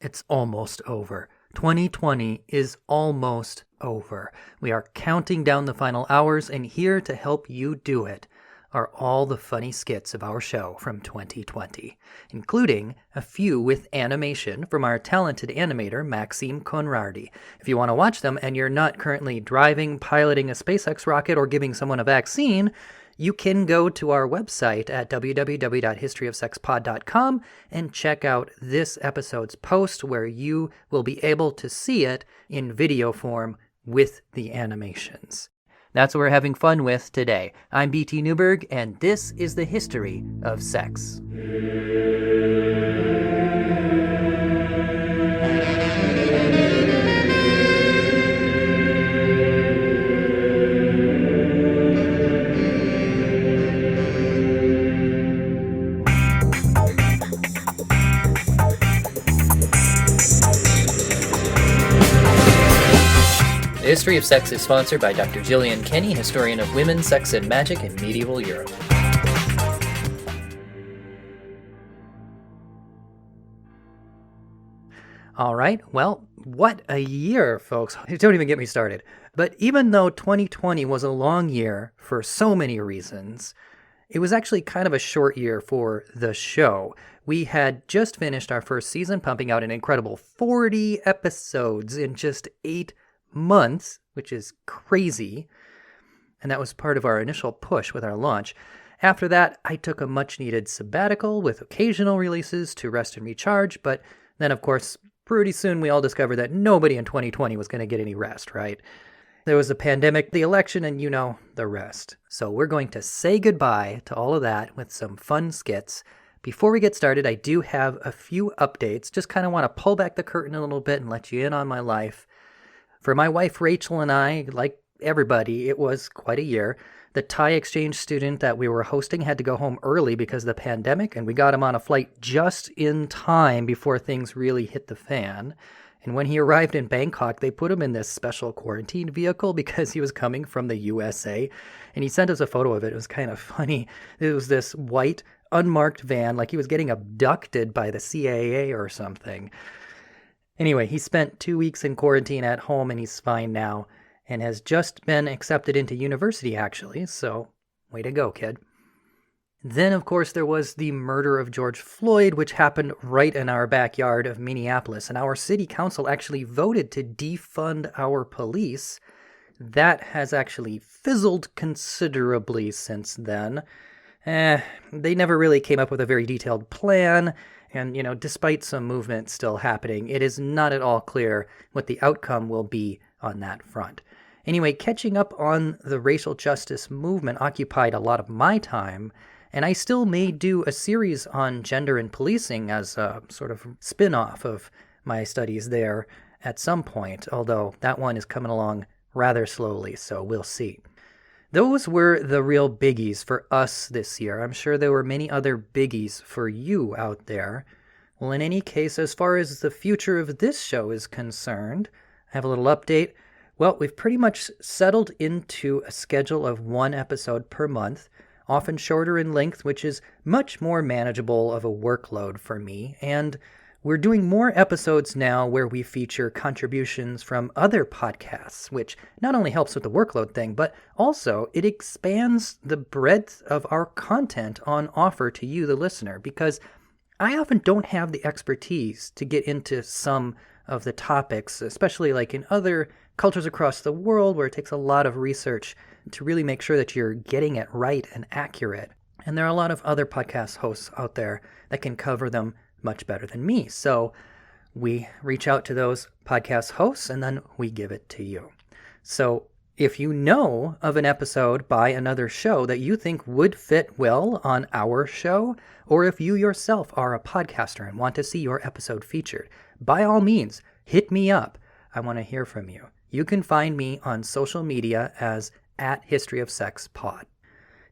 It's almost over. 2020 is almost over. We are counting down the final hours, and here to help you do it are all the funny skits of our show from 2020, including a few with animation from our talented animator, Maxime Conradi. If you want to watch them and you're not currently driving, piloting a SpaceX rocket, or giving someone a vaccine, you can go to our website at www.historyofsexpod.com and check out this episode's post where you will be able to see it in video form with the animations. That's what we're having fun with today. I'm BT Newberg, and this is the history of sex. The History of Sex is sponsored by Dr. Gillian Kenny, historian of women, sex, and magic in medieval Europe. All right, well, what a year, folks. Don't even get me started. But even though 2020 was a long year for so many reasons, it was actually kind of a short year for the show. We had just finished our first season, pumping out an incredible 40 episodes in just 8 months, which is crazy. And that was part of our initial push with our launch. After that, I took a much-needed sabbatical with occasional releases to rest and recharge, but then, of course, pretty soon we all discovered that nobody in 2020 was going to get any rest, right? There was a pandemic, the election, and you know the rest. So we're going to say goodbye to all of that with some fun skits. Before we get started, I do have a few updates. Just kind of want to pull back the curtain a little bit and let you in on my life. For my wife Rachel and I, like everybody, it was quite a year. The Thai exchange student that we were hosting had to go home early because of the pandemic, and we got him on a flight just in time before things really hit the fan. And when he arrived in Bangkok, they put him in this special quarantine vehicle because he was coming from the USA. And he sent us a photo of it. It was kind of funny. It was this white, unmarked van, like he was getting abducted by the CIA or something. Anyway, he spent 2 weeks in quarantine at home, and he's fine now, and has just been accepted into university, actually, so way to go, kid. Then, of course, there was the murder of George Floyd, which happened right in our backyard of Minneapolis, and our city council actually voted to defund our police. That has actually fizzled considerably since then. They never really came up with a very detailed plan. And, you know, despite some movement still happening, it is not at all clear what the outcome will be on that front. Anyway, catching up on the racial justice movement occupied a lot of my time, and I still may do a series on gender and policing as a sort of spin-off of my studies there at some point, although that one is coming along rather slowly, so we'll see. Those were the real biggies for us this year. I'm sure there were many other biggies for you out there. Well, in any case, as far as the future of this show is concerned, I have a little update. Well, we've pretty much settled into a schedule of 1 episode per month, often shorter in length, which is much more manageable of a workload for me, and we're doing more episodes now where we feature contributions from other podcasts, which not only helps with the workload thing, but also it expands the breadth of our content on offer to you, the listener, because I often don't have the expertise to get into some of the topics, especially like in other cultures across the world where it takes a lot of research to really make sure that you're getting it right and accurate. And there are a lot of other podcast hosts out there that can cover them much better than me. So we reach out to those podcast hosts and then we give it to you. So if you know of an episode by another show that you think would fit well on our show, or if you yourself are a podcaster and want to see your episode featured, by all means, hit me up. I want to hear from you. You can find me on social media as @HistoryOfSexPod.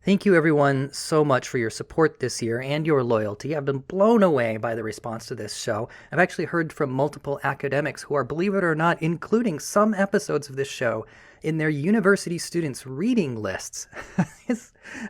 Thank you, everyone, so much for your support this year and your loyalty. I've been blown away by the response to this show. I've actually heard from multiple academics who are, believe it or not, including some episodes of this show in their university students' reading lists.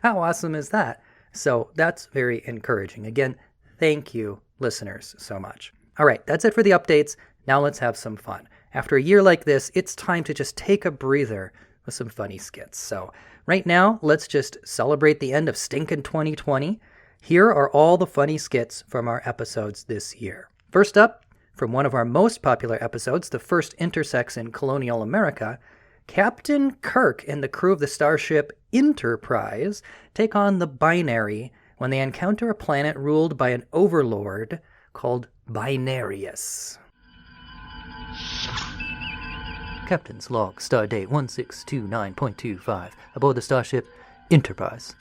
How awesome is that? So that's very encouraging. Again, thank you, listeners, so much. All right, that's it for the updates. Now let's have some fun. After a year like this, it's time to just take a breather with some funny skits. So right now, let's just celebrate the end of stinkin' 2020. Here are all the funny skits from our episodes this year. First up, from one of our most popular episodes, the first intersex in colonial America, Captain Kirk and the crew of the Starship Interprise take on the binary when they encounter a planet ruled by an overlord called Binarius. Captain's log, stardate 1629.25, aboard the Starship Interprise.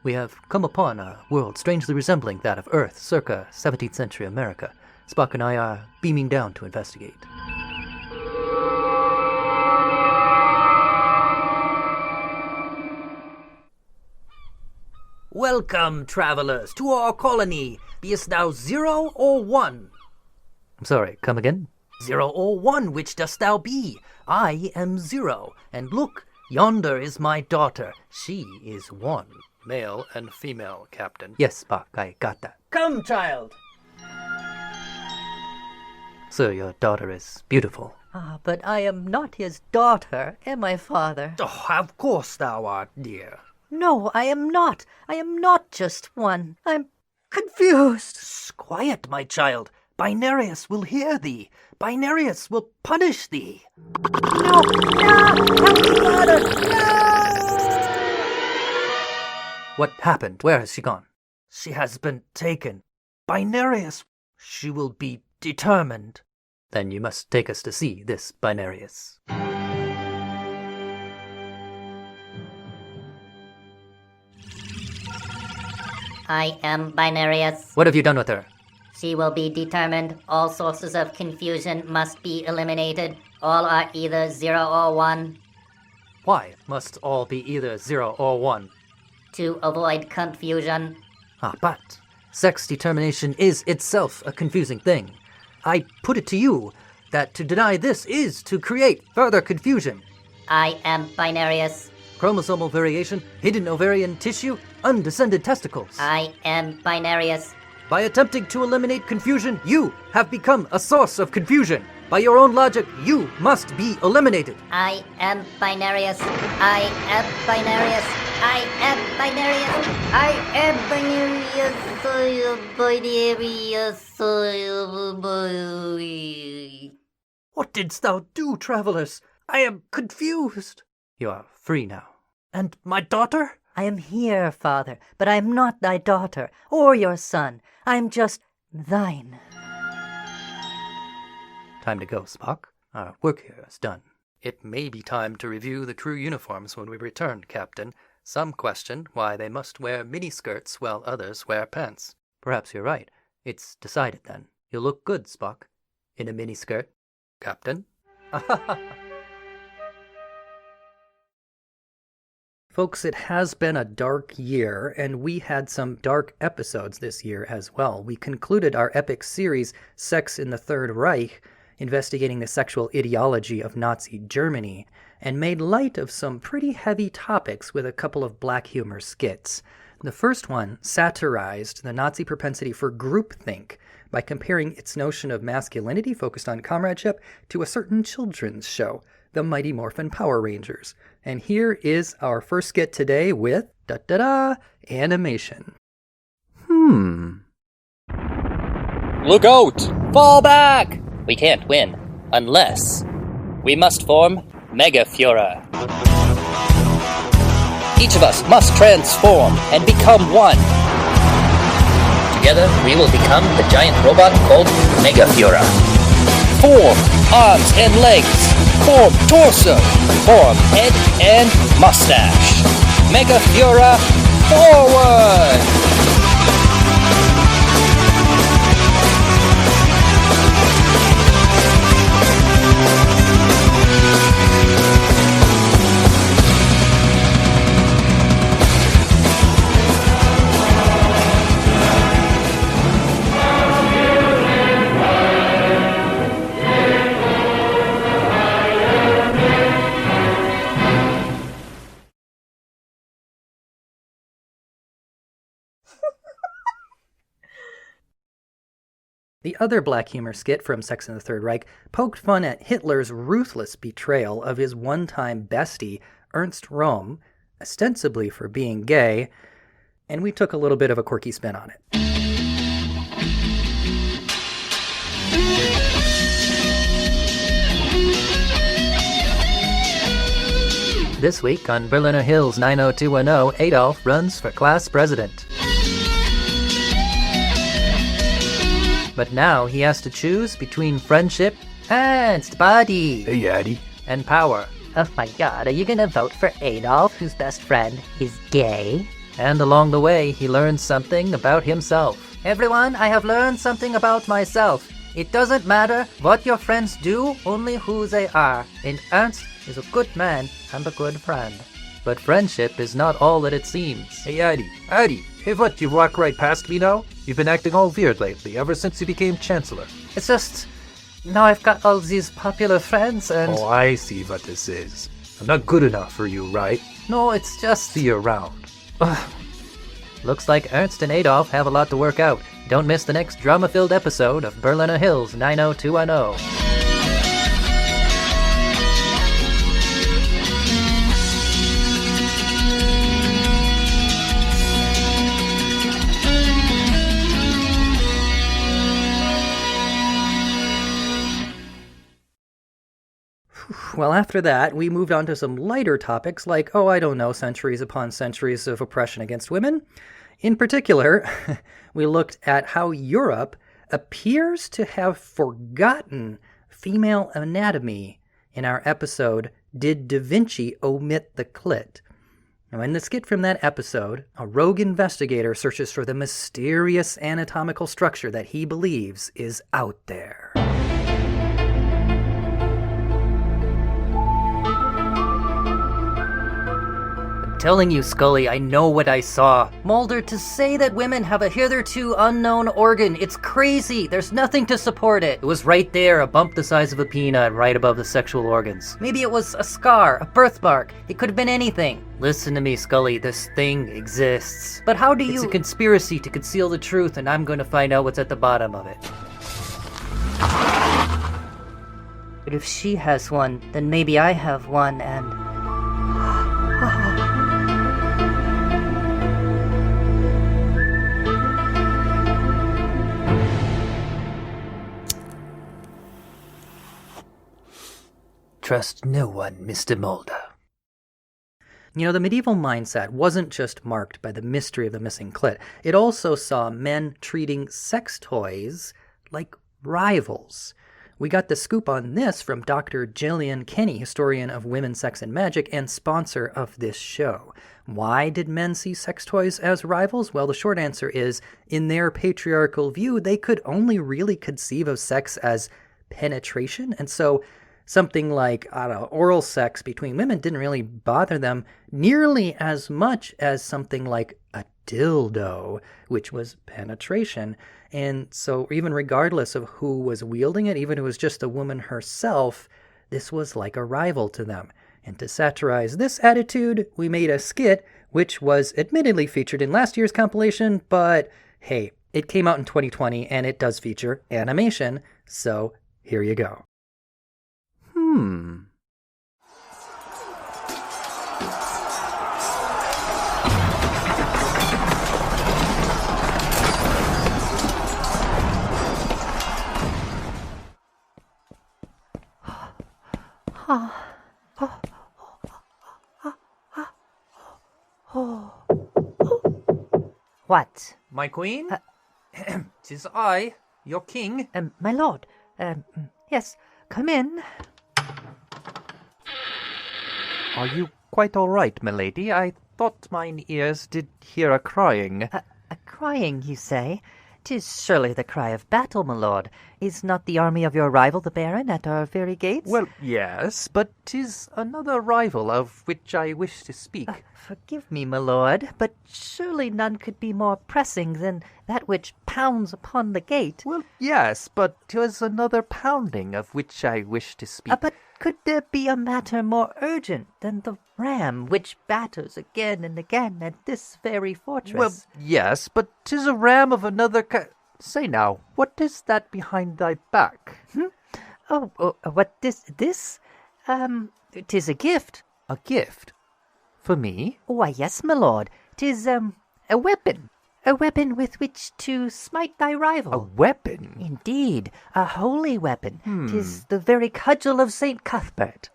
We have come upon a world strangely resembling that of Earth, circa 17th century America. Spock and I are beaming down to investigate. Welcome, travelers, to our colony. Beest thou 0 or 1? I'm sorry, come again? 0 or 1, which dost thou be? I am 0, and look, yonder is my daughter. She is 1. Male and female, Captain. Yes, Spock, I got that. Come, child. Sir, your daughter is beautiful. But I am not his daughter, am I, father? Oh, of course thou art, dear. No, I am not. I am not just one. I'm confused. Quiet, my child. Binarius will hear thee. Binarius will punish thee. No! Help me, father! No! What happened? Where has she gone? She has been taken. Binarius, she will be determined. Then you must take us to see this Binarius. I am Binarius. What have you done with her? She will be determined. All sources of confusion must be eliminated. All are either 0 or 1. Why must all be either 0 or 1? To avoid confusion. But sex determination is itself a confusing thing. I put it to you that to deny this is to create further confusion. I am Binarius. Chromosomal variation, hidden ovarian tissue, undescended testicles. I am Binarius. By attempting to eliminate confusion, you have become a source of confusion. By your own logic, you must be eliminated. I am Binarius. I am Binarius. I am Binarius. I am Binarius. I am Binarius. I am Binarius. What didst thou do, travelers? I am confused. You are free now. And my daughter? I am here, father, but I am not thy daughter, or your son. I am just thine. Time to go, Spock. Our work here is done. It may be time to review the crew uniforms when we return, Captain. Some question why they must wear miniskirts while others wear pants. Perhaps you're right. It's decided then. You'll look good, Spock, in a miniskirt. Captain? Folks, it has been a dark year, and we had some dark episodes this year as well. We concluded our epic series, Sex in the Third Reich, investigating the sexual ideology of Nazi Germany, and made light of some pretty heavy topics with a couple of black humor skits. The first one satirized the Nazi propensity for groupthink by comparing its notion of masculinity focused on comradeship to a certain children's show, the Mighty Morphin Power Rangers. And here is our first skit today with animation. Look out! Fall back! We can't win unless we must form Mega Fuhrer. Each of us must transform and become one. Together, we will become the giant robot called Mega Fuhrer. Form arms and legs. Form torso. Form head and mustache. Mega Fuhrer forward! The other black humor skit from Sex and the Third Reich poked fun at Hitler's ruthless betrayal of his one-time bestie, Ernst Röhm, ostensibly for being gay, and we took a little bit of a quirky spin on it. This week on Berliner Hills 90210, Adolf runs for class president. But now he has to choose between friendship and buddy. Hey, Addy. And power. Oh my god, are you gonna vote for Adolf, whose best friend is gay? And along the way, he learns something about himself. Everyone, I have learned something about myself. It doesn't matter what your friends do, only who they are. And Ernst is a good man and a good friend. But friendship is not all that it seems. Hey, Addy. Hey, what, you walk right past me now? You've been acting all weird lately, ever since you became Chancellor. It's just, now I've got all these popular friends and... Oh, I see what this is. I'm not good enough for you, right? No, it's just... See you around. Looks like Ernst and Adolf have a lot to work out. Don't miss the next drama-filled episode of Berliner Hills 90210. Well, after that, we moved on to some lighter topics like, centuries upon centuries of oppression against women. In particular, we looked at how Europe appears to have forgotten female anatomy in our episode, Did Da Vinci Omit the Clit? Now, in the skit from that episode, a rogue investigator searches for the mysterious anatomical structure that he believes is out there. Telling you, Scully, I know what I saw. Mulder, to say that women have a hitherto unknown organ, it's crazy. There's nothing to support it. It was right there, a bump the size of a peanut right above the sexual organs. Maybe it was a scar, a birthmark. It could have been anything. Listen to me, Scully, this thing exists. But how do you... It's a conspiracy to conceal the truth, and I'm going to find out what's at the bottom of it. But if she has one, then maybe I have one, and... Trust no one, Mr. Mulder. You know, the medieval mindset wasn't just marked by the mystery of the missing clit. It also saw men treating sex toys like rivals. We got the scoop on this from Dr. Gillian Kenny, historian of women's sex and magic and sponsor of this show. Why did men see sex toys as rivals? Well, the short answer is, in their patriarchal view, they could only really conceive of sex as penetration, and so something like, oral sex between women didn't really bother them nearly as much as something like a dildo, which was penetration. And so even regardless of who was wielding it, even if it was just a woman herself, this was like a rival to them. And to satirize this attitude, we made a skit, which was admittedly featured in last year's compilation, but hey, it came out in 2020 and it does feature animation, so here you go. What? My queen? 'Tis I, your king. My lord. Yes, come in. Are you quite all right, milady? I thought mine ears did hear a crying. A crying, you say? 'Tis surely the cry of battle, my lord. Is not the army of your rival, the Baron, at our very gates? Well, yes, but 'tis another rival of which I wish to speak. Forgive me, my lord, but surely none could be more pressing than that which pounds upon the gate. Well, yes, but 'tis another pounding of which I wish to speak. But could there be a matter more urgent than the ram which batters again and again at this very fortress? Well, yes, but 'tis a ram of another Say now, what is that behind thy back? What this? 'Tis a gift. A gift? For me? Why, yes, my lord. 'Tis, a weapon. A weapon with which to smite thy rival. A weapon? Indeed, a holy weapon. 'Tis the very cudgel of Saint Cuthbert.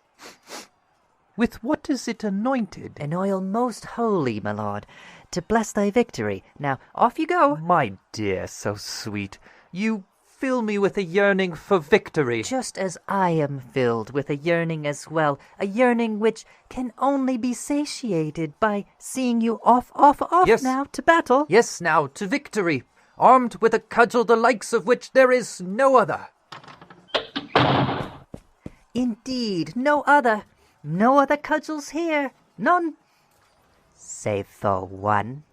With what is it anointed? An oil most holy, my lord, to bless thy victory. Now, off you go. My dear, so sweet. You fill me with a yearning for victory. Just as I am filled with a yearning as well, a yearning which can only be satiated by seeing you off Yes. now to battle. Yes, now, to victory, armed with a cudgel the likes of which there is no other. Indeed, no other cudgels here, none, save for one.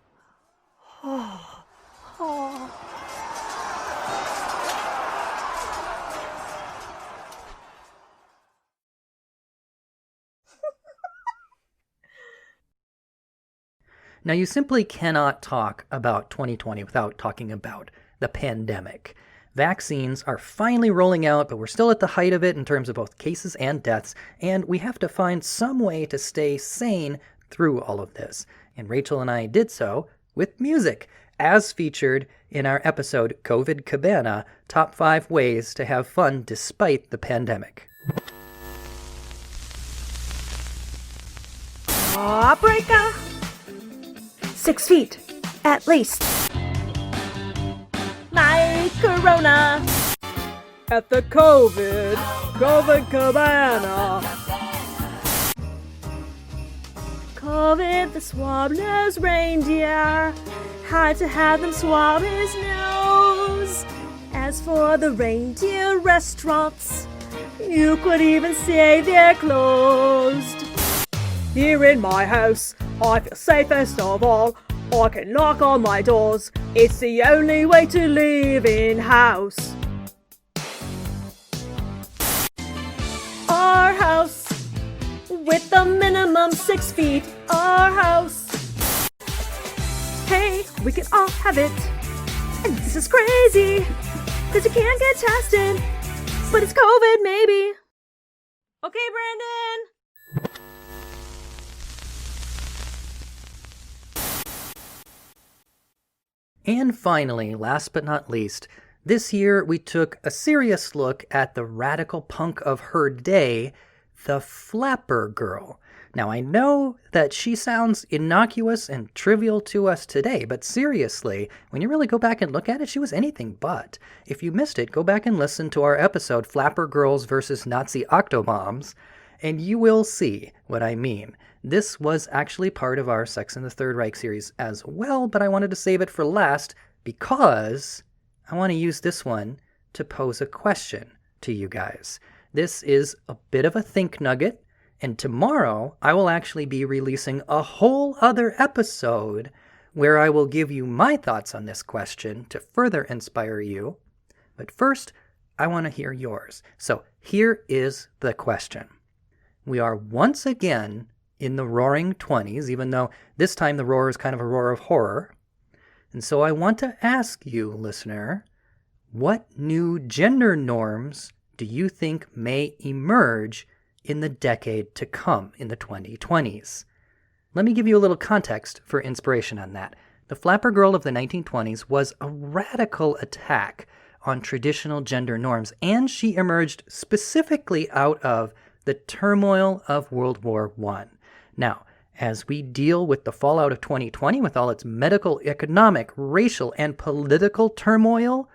Now, you simply cannot talk about 2020 without talking about the pandemic. Vaccines are finally rolling out, but we're still at the height of it in terms of both cases and deaths, and we have to find some way to stay sane through all of this. And Rachel and I did so with music, as featured in our episode COVID Cabana, Top 5 Ways to Have Fun Despite the Pandemic. Jawbreaker! 6 feet, at least. My Corona! At the COVID Cabana. COVID, the swab-nosed reindeer, had to have them swab his nose. As for the reindeer restaurants, you could even say they're closed. Here in my house, I feel safest of all. I can knock on my doors. It's the only way to live in house. Our house, with the minimum 6 feet. Our house. Hey, we can all have it. And this is crazy, 'cause you can't get tested. But it's COVID, maybe. Okay, Brandon. And finally, last but not least, this year we took a serious look at the radical punk of her day, the Flapper Girl. Now, I know that she sounds innocuous and trivial to us today, but seriously, when you really go back and look at it, she was anything but. If you missed it, go back and listen to our episode, Flapper Girls versus Nazi Octobombs, and you will see what I mean. This was actually part of our Sex and the Third Reich series as well, but I wanted to save it for last because I want to use this one to pose a question to you guys. This is a bit of a think nugget, and tomorrow I will actually be releasing a whole other episode where I will give you my thoughts on this question to further inspire you. But first, I want to hear yours. So here is the question. We are once again in the roaring 20s, even though this time the roar is kind of a roar of horror. And so I want to ask you, listener, what new gender norms do you think may emerge in the decade to come, in the 2020s? Let me give you a little context for inspiration on that. The Flapper Girl of the 1920s was a radical attack on traditional gender norms, and she emerged specifically out of the turmoil of World War I. Now, as we deal with the fallout of 2020 with all its medical, economic, racial, and political turmoil,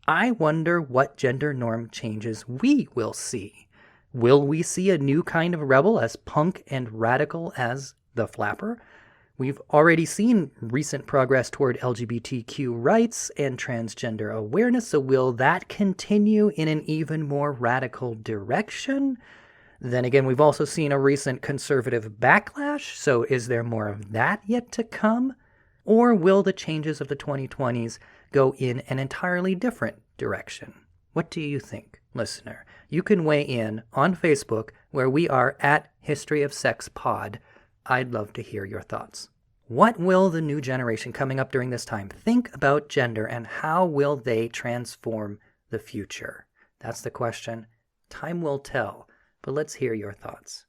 I wonder what gender norm changes we will see. Will we see a new kind of rebel as punk and radical as the Flapper? We've already seen recent progress toward LGBTQ rights and transgender awareness, so will that continue in an even more radical direction? Then again, we've also seen a recent conservative backlash, so is there more of that yet to come? Or will the changes of the 2020s go in an entirely different direction? What do you think, listener? You can weigh in on Facebook, where we are at History of Sex Pod. I'd love to hear your thoughts. What will the new generation coming up during this time think about gender, and how will they transform the future? That's the question. Time will tell, but let's hear your thoughts.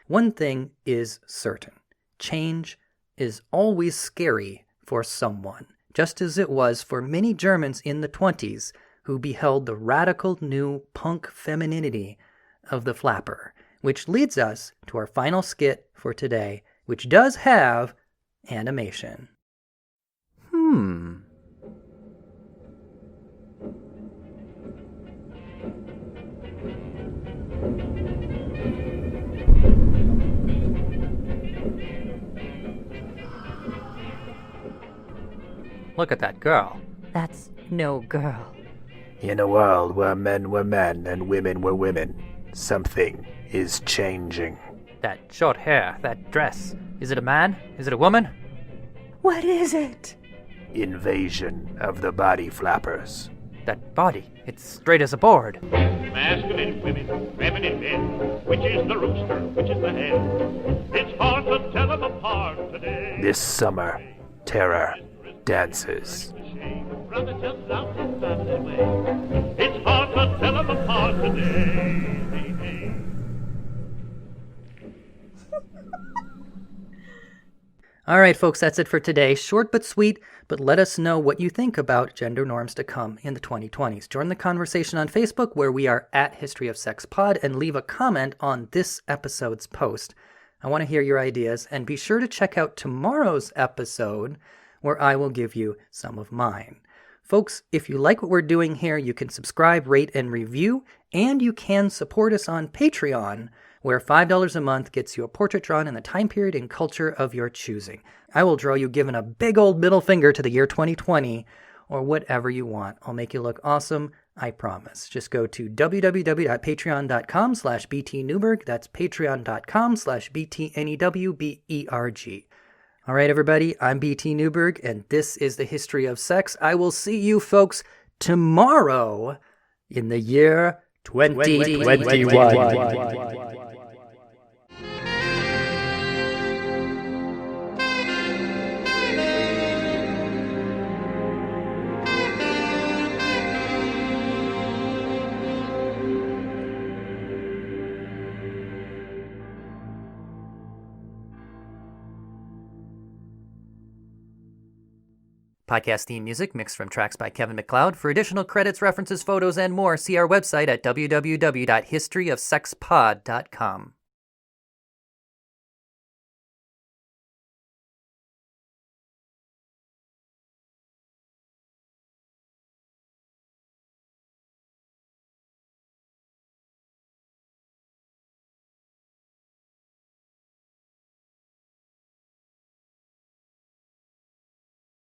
One thing is certain. Change is always scary for someone, just as it was for many Germans in the 20s who beheld the radical new punk femininity of the flapper, which leads us to our final skit for today, which does have animation. Look at that girl. That's no girl. In a world where men were men and women were women, something is changing. That short hair, that dress. Is it a man? Is it a woman? What is it? Invasion of the body flappers. That body, it's straight as a board. Masculine women, feminine men. Which is the rooster, which is the hen? It's hard to tell them apart today. This summer, terror dances. Brother just out his family way. It's hard to tell them apart today. All right, folks, that's it for today. Short but sweet, but let us know what you think about gender norms to come in the 2020s. Join the conversation on Facebook, where we are at History of Sex Pod, and leave a comment on this episode's post. I want to hear your ideas, and be sure to check out tomorrow's episode, where I will give you some of mine. Folks, if you like what we're doing here, you can subscribe, rate, and review, and you can support us on Patreon, where $5 a month gets you a portrait drawn in the time period and culture of your choosing. I will draw you giving a big old middle finger to the year 2020, or whatever you want. I'll make you look awesome, I promise. Just go to www.patreon.com/BTNewberg. That's patreon.com/BTNEWBERG. All right, everybody, I'm BT Newberg, and this is the History of Sex. I will see you folks tomorrow in the year 2021. Podcast theme music mixed from tracks by Kevin MacLeod. For additional credits, references, photos, and more, see our website at www.historyofsexpod.com.